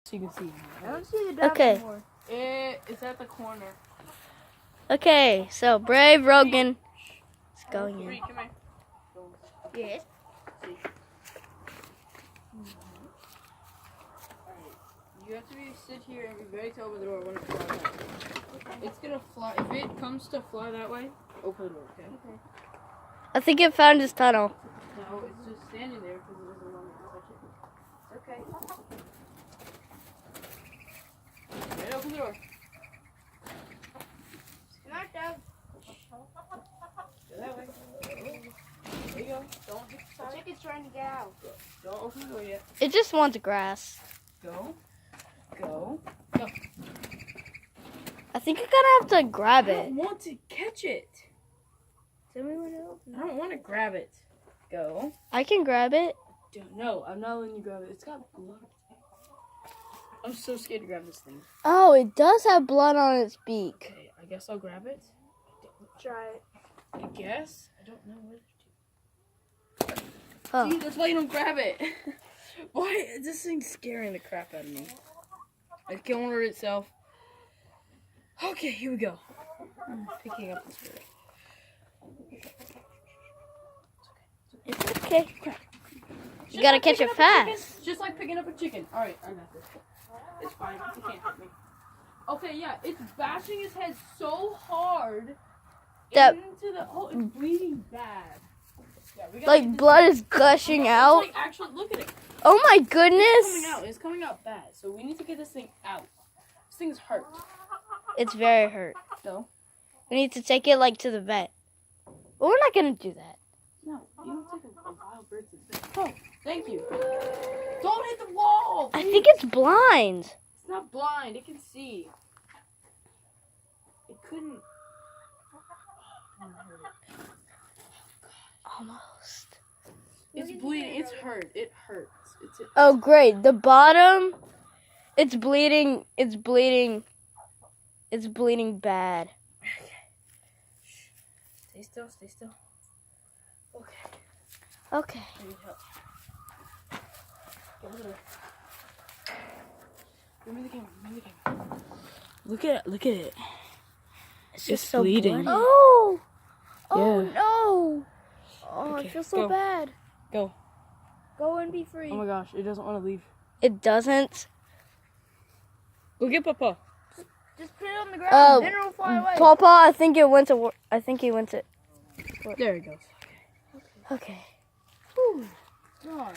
So you can see. I don't see the dog anymore. It's at the corner. Okay, so Brave Rogan is going in. Bree, come here. Yes. You have to sit here and be ready to open the door when it flies out. Okay. It's gonna fly. If it comes to fly that way, open the door, okay? Okay. I think it found his tunnel. No, it's just standing there because it doesn't want to touch it. Okay. Ready, open the door. Smart dog. Go that way. There you go. Don't hit the The chicken's trying to get out. Don't open the door yet. It just wants grass. Go. Go. Go. I think you're gonna have to grab I it. don't want to catch it. Tell me when to open I don't want to grab it. Go. I can grab it. No, I'm not letting you grab it. It's got blood. I'm so scared to grab this thing. Oh, it does have blood on its beak. Okay, I guess I'll grab it. Try it. I guess. I don't know what to do. Oh. See, that's why you don't grab it. Why? This thing's scaring the crap out of me. It's killing her itself. Okay, here we go. I'm picking up this bird. It's okay. You gotta catch it fast. Just like picking up a chicken. Alright, I got this. It's fine. It can't hurt me. Okay, yeah, it's bashing his head so hard That into the. Oh, it's bleeding bad. Yeah, we gotta like get this blood thing. is gushing It's out. like, actually, look at it. Oh my It's coming goodness! out. It's coming out bad. So we need to get this thing out. This thing's hurt. It's very hurt. No. We need to take it like to the vet. But we're not gonna do that. No, you don't take a wild bird to the vet. Oh, thank you. Don't hit the wall. I please. think it's blind. It's not blind. It can see. It couldn't. Almost. It's bleeding. It's hurt. It hurts. It's Oh great. The bottom, it's bleeding. It's bleeding. It's bleeding bad. Okay. Shh. Stay still. Stay still. Okay. Okay. I need help. Give me the. Give me the camera. Give me the camera. Look at it. Look at it. It's just so bleeding. bloody. Oh! Oh, no! Oh, Okay, I feel so go. bad. Go. Go and be free. Oh my gosh, it doesn't want to leave. It doesn't. Go get Papa. Just put it on the ground. Oh, then it'll fly away. Papa, I think it went to. I think he went to. There it goes. Okay. Whew. God.